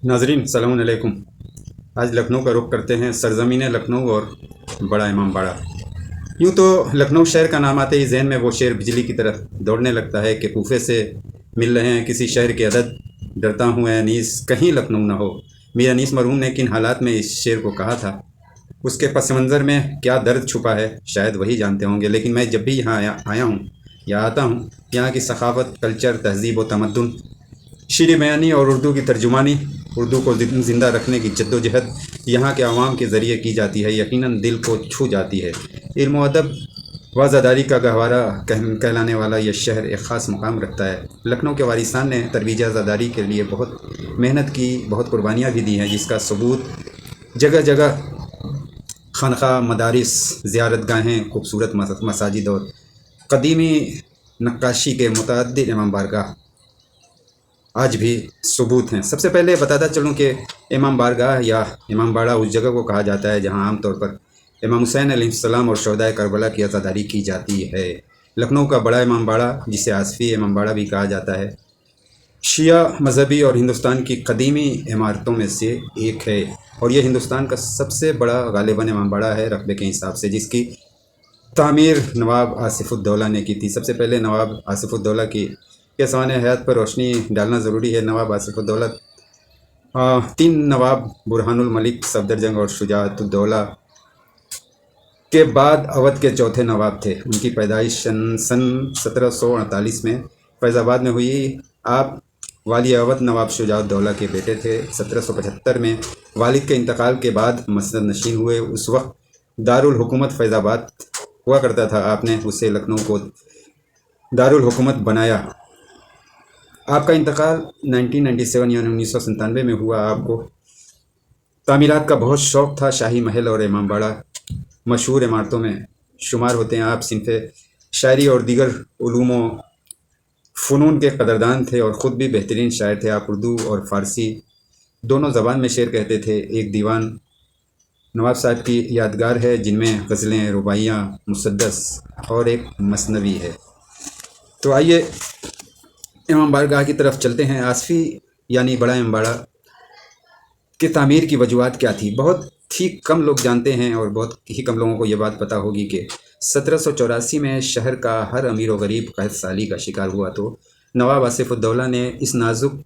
नाजरीन सलाम अलैकुम। आज लखनऊ का रुख करते हैं, सरज़मीन लखनऊ और बड़ा इमाम बाड़ा। यूँ तो लखनऊ शहर का नाम आते ही जहन में वो शेर बिजली की तरह दौड़ने लगता है कि कूफे से मिल रहे हैं किसी शहर के अदद। डरता हूँ ऐ अनीस कहीं लखनऊ ना हो। मीर अनीस मरहूम ने किन हालात में इस शेर को कहा था, उसके पस मंज़र में क्या दर्द छुपा है, शायद वही जानते होंगे। लेकिन मैं जब भी यहाँ आया हूँ या आता हूँ, यहाँ की सखावत, कल्चर, तहज़ीब व तमद्दुन, शीर बयानी और उर्दू की तर्जुमानी, उर्दू को ज़िंदा रखने की जद्दोजहद यहाँ के आवाम के ज़रिए की जाती है, यकीनन दिल को छू जाती है। इल्म व अदब व ज़ादारी का गहवारा कहलाने वाला यह शहर एक ख़ास मुकाम रखता है। लखनऊ के वारिसान ने तरवीज ज़ादारी के लिए बहुत मेहनत की, बहुत कुर्बानियाँ भी दी हैं, जिसका सबूत जगह जगह खानका, मदारिस, ज़ियारतगाहें, खूबसूरत मसाजिद और कदीमी नक्काशी के मुतअद्दिद इमाम बारगाह आज भी सबूत हैं। सबसे पहले बताता चलूँ कि इमाम बारगाह या इमाम बाड़ा उस जगह को कहा जाता है जहाँ आम तौर पर इमाम हुसैन अलैहिस्सलाम और शहदाए करबला की अज़ादारी की जाती है। लखनऊ का बड़ा इमाम बाड़ा, जिसे आसफ़ी इमाम बाड़ा भी कहा जाता है, शिया मजहबी और हिंदुस्तान की कदीमी इमारतों में से एक है, और ये हिंदुस्तान का सबसे बड़ा गालिबन इमाम बाड़ा है रकबे के हिसाब से, जिसकी तामीर नवाब आसिफ़ुद्दौला ने की थी। सबसे पहले नवाब आसिफ़ुद्दौला की के सवाने हयात पर रोशनी डालना ज़रूरी है। नवाब आसिफ़ुद्दौला 3 नवाब बुरहानुल मलिक, सफदरजंग और शुजाअतुद्दौला के बाद अवध के चौथे नवाब थे। उनकी पैदाइश सन 1748 में फैज़ाबाद में हुई। आप वाली अवध नवाब शुजाउद्दौला के बेटे थे। 1775 में वालिद के इंतकाल के बाद मसनद नशीन हुए। उस वक्त दारुल हुकूमत फैज़ाबाद हुआ करता था। आपने उसे लखनऊ को दारुल हुकूमत बनाया। आपका इंतकाल 1997 यानी 1997 में हुआ। आपको तामीरात का बहुत शौक़ था। शाही महल और इमाम बाड़ा मशहूर इमारतों में शुमार होते हैं। आप सिनफ़े शायरी और दीगर उलूम व फ़नून के कदरदान थे और ख़ुद भी बेहतरीन शायर थे। आप उर्दू और फ़ारसी दोनों ज़बान में शेर कहते थे। एक दीवान नवाब साहब की यादगार है, जिनमें गज़लें, रुबाइयाँ, मुसद्दस और एक मसनवी है। तो आइए इमाम बारगाह की तरफ चलते हैं। आसफ़ी यानी बड़ा इमाम बाड़ा की तामीर की वजूहात क्या थी, बहुत ही कम लोग जानते हैं, और बहुत ही कम लोगों को ये बात पता होगी कि 1784 में शहर का हर अमीर व गरीब कहत साली का शिकार हुआ, तो नवाब आसिफ़ुद्दौला ने इस नाजुक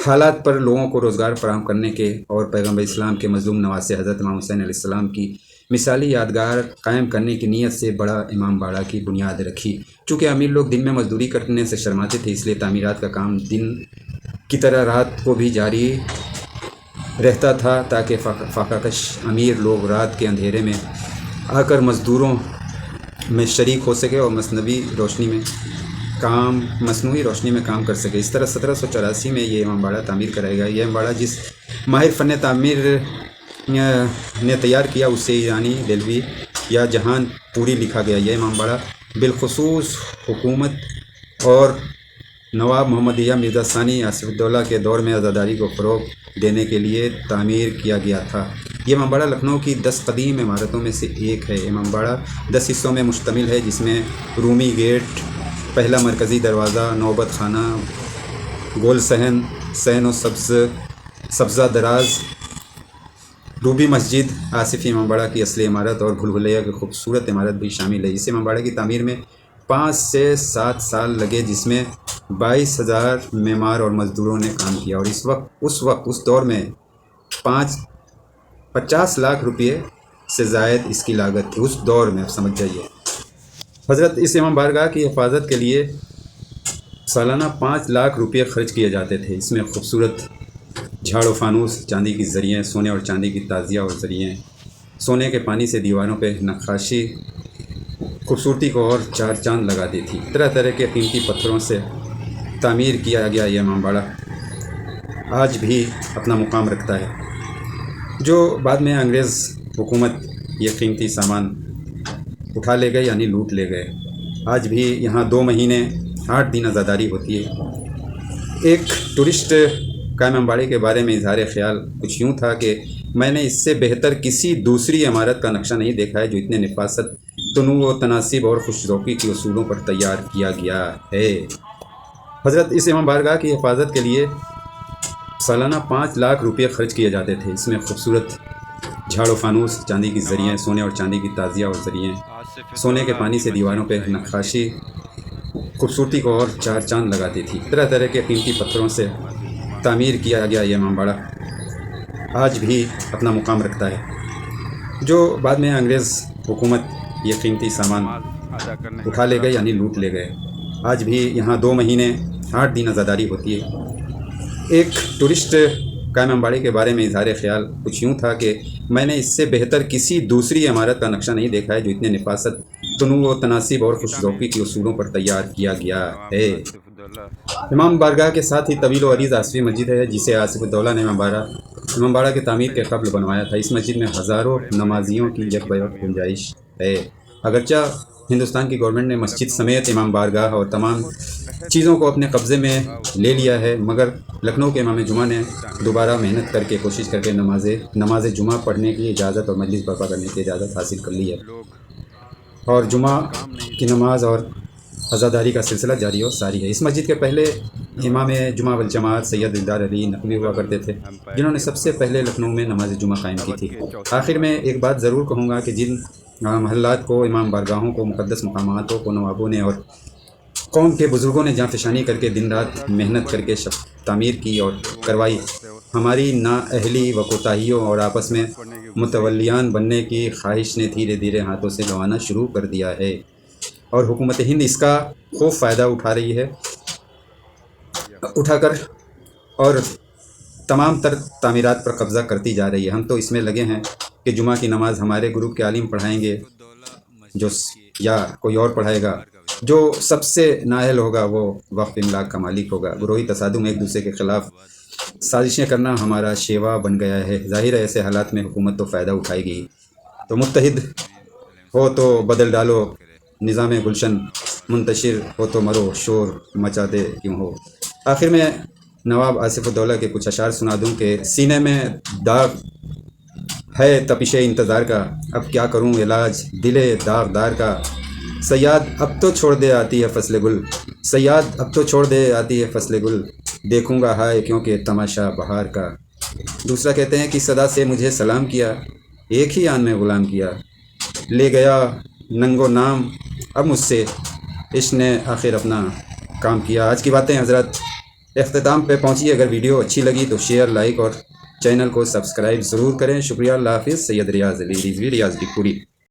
हालात पर लोगों को रोज़गार फराहम करने के और पैगम्बर इस्लाम के मज़लूम नवासे हज़रत इमाम हुसैन अलैहिस्सलाम की मिसाली यादगार कायम करने की नीयत से बड़ा इमाम बाड़ा की बुनियाद रखी। चूँकि अमीर लोग दिन में मजदूरी करने से शर्माते थे, इसलिए तामीरात का काम दिन की तरह रात को भी जारी रहता था, ताकि फ़ाक़ाकश अमीर लोग रात के अंधेरे में आकर मज़दूरों में शरीक हो सके और मसनूई रोशनी में काम कर सके। इस तरह 1784 में ये इमाम बाड़ा तामीर कराया गया। यह इमाम बाड़ा जिस माहिर फ़न तामीर ने तैयार किया, उससे ईरानी, दिल्वी या जहान पूरी लिखा गया। यह इमाम बाड़ा बिलखुसूस हुकूमत और नवाब मोहम्मदिया मिर्ज़ा सानी आसिफ़ुद्दौला के दौर में आज़ादारी को फ़रोग़ देने के लिए तामीर किया गया था। ये इमाम बाड़ा लखनऊ की 10 कदीम इमारतों में से एक है। इमाम बाड़ा 10 हिस्सों में मुश्तमिल है, जिसमें रूमी गेट, पहला मरकज़ी दरवाज़ा, नौबत खाना, गोल सहन, सहन व सब्ज़ा दराज, रूबी मस्जिद, आसिफ़ी इमाम बाड़ा की असली इमारत और भूल भुलैया की खूबसूरत इमारत भी शामिल है। इस इमाम बाड़ा की तामीर में 5 से 7 साल लगे, जिसमें 22,000 मेमार और मज़दूरों ने काम किया, और उस दौर में 50 लाख रुपये से ज़ायद इसकी लागत थी। उस दौर में, आप समझ जाइए हज़रत, इस इमाम बारगाह की हिफाजत के लिए सालाना 5 लाख रुपये खर्च किए जाते थे। इसमें खूबसूरत झाड़ व फानूस, चांदी की ज़रियाँ, सोने और चांदी की ताज़िया और ज़रियाँ, सोने के पानी से दीवारों पे नक्काशी खूबसूरती को और चार चांद लगाती थी। तरह तरह के कीमती पत्थरों से तामीर किया गया यह इमाम बाड़ा आज भी अपना मुकाम रखता है। जो बाद में अंग्रेज़ हुकूमत ये कीमती सामान उठा ले गए, यानी लूट ले गए। आज भी यहाँ 2 महीने 8 दिन आज़ादारी होती है। एक टूरिस्ट का इमाम बाड़े के बारे में इज़हार ख्याल कुछ यूँ था कि मैंने इससे बेहतर किसी दूसरी इमारत का नक्शा नहीं देखा है, जो इतने नफासत, तनू व तनासिब और खुशरौकी के उसूलों पर तैयार किया गया है। हज़रत, इस इमाम बारगाह की हिफाजत के लिए سالانہ 5 لاکھ روپے خرچ کیے جاتے تھے. اس میں خوبصورت جھاڑ و فانوس، چاندی کی زریں، سونے اور چاندی کی تازیہ اور زریں، سونے کے پانی سے دیواروں پہ نقاشی خوبصورتی کو اور 4 چاند لگاتی تھی. طرح طرح کے قیمتی پتھروں سے تعمیر کیا گیا یہ امام باڑہ آج بھی اپنا مقام رکھتا ہے. جو بعد میں انگریز حکومت یہ قیمتی سامان اٹھا لے گئے یعنی لوٹ لے گئے. آج بھی یہاں 2 مہینے 8 دن عزاداری ہوتی ہے. ایک ٹورسٹ کا امام باڑے کے بارے میں اظہار خیال کچھ یوں تھا کہ میں نے اس سے بہتر کسی دوسری عمارت کا نقشہ نہیں دیکھا ہے جو اتنے نفاست، تنوع و تناسب اور خوش ذوقی کے اصولوں پر تیار کیا گیا ہے. امام بارگاہ کے ساتھ ہی طویل و عریض آصفی مسجد ہے جسے آصف الدولہ نے امام باڑہ کی تعمیر کے قبل بنوایا تھا. اس مسجد میں ہزاروں نمازیوں کی یک بیک گنجائش ہے. اگرچہ ہندوستان کی گورنمنٹ نے مسجد سمیت امام بارگاہ اور تمام چیزوں کو اپنے قبضے میں لے لیا ہے، مگر لکھنؤ کے امام جمعہ نے دوبارہ محنت کر کے کوشش کر کے نماز جمعہ پڑھنے کی اجازت اور مجلس برپا کرنے کی اجازت حاصل کر لی ہے، اور جمعہ کی نماز اور عزاداری کا سلسلہ جاری و ساری ہے. اس مسجد کے پہلے امام جمعہ والجماعت سید دلدار علی نقوی ہوا کرتے تھے، جنہوں نے سب سے پہلے لکھنؤ میں نماز جمعہ قائم کی تھی. آخر میں ایک بات ضرور کہوں گا کہ جن محلات کو، امام بارگاہوں کو، مقدس مقاماتوں کو نوابوں نے اور قوم کے بزرگوں نے جاں فشانی کر کے دن رات محنت کر کے تعمیر کی اور کروائی، ہماری نااہلی و کوتاہیوں اور آپس میں متولیان بننے کی خواہش نے دھیرے دھیرے ہاتھوں سے گنوانا شروع کر دیا ہے، اور حکومت ہند اس کا خوب فائدہ اٹھا رہی ہے، اٹھا کر اور تمام تر تعمیرات پر قبضہ کرتی جا رہی ہے. ہم تو اس میں لگے ہیں کہ جمعہ کی نماز ہمارے گروپ کے عالم پڑھائیں گے یا کوئی اور پڑھائے گا. جو سب سے نااہل ہوگا وہ وقف املاک کا مالک ہوگا. گروہی تصادم، ایک دوسرے کے خلاف سازشیں کرنا ہمارا شیوا بن گیا ہے. ظاہر ہے ایسے حالات میں حکومت تو فائدہ اٹھائے گی، تو متحد ہو تو بدل ڈالو نظام گلشن، منتشر ہو تو مرو شور مچاتے کیوں ہو. آخر میں نواب آصف الدولہ کے کچھ اشعار سنا دوں کہ سینے میں داغ ہے تپش انتظار کا، اب کیا کروں علاج دل داغدار کا. سیاد اب تو چھوڑ دے آتی ہے فصل گل، سیاد اب تو چھوڑ دے آتی ہے فصل گل، دیکھوں گا ہائے کیونکہ تماشا بہار کا. دوسرا کہتے ہیں کہ صدا سے مجھے سلام کیا، ایک ہی آن میں غلام کیا، لے گیا ننگ و نام اب مجھ سے، عشق نے آخر اپنا کام کیا. آج کی باتیں حضرات اختتام پہ پہنچی. اگر ویڈیو اچھی لگی تو شیئر، لائک اور چینل کو سبسکرائب ضرور کریں. شکریہ. اللہ حافظ. سید ریاض علی، ریاض ڈی پوری.